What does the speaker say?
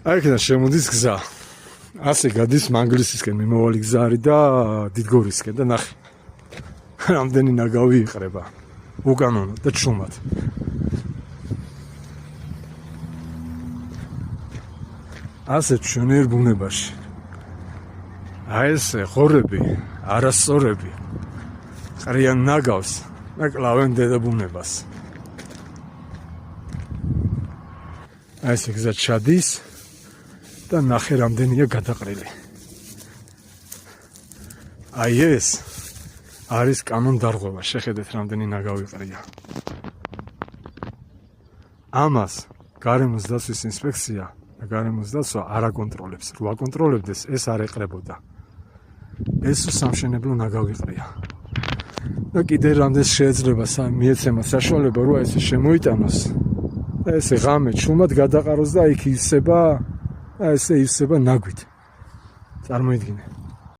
აქედან შემოდის გზა. ასე გადის მანგლისისკენ მიმავალი გზა არის და დიდგორისკენ და ნახე. რამდენი ნაგავი იყრება. უკანონოდ და ჩუმად. ასე ჩვენერ ბუნებაში. აი ესე ხორები, არასწორები. ყრიან ნაგავს და კლავენ დედაბუნებას. აი ესე გზა ჩადის და ნახე რამდენია გადაყრილი. აი ეს არის კანონდარღვევა, შეხედეთ რამდენი ნაგავი ყრია. ამას გარემოს დაცვის ინსპექცია და გარემოს დაცვა არ აკონტროლებს. რო აკონტროლებდეს, ეს არ ეყრებოდა. ეს სამშენებლო ნაგავი ყრია. და კიდე რამდენს შეიძლება მიეცემა საშუალება, რომ ესე შემოიტანოს. და ესე ღამე ჩუმად გადაყაროს და იქ ისება, და ესე ივსება ნაგვით. წარმოიდგინე.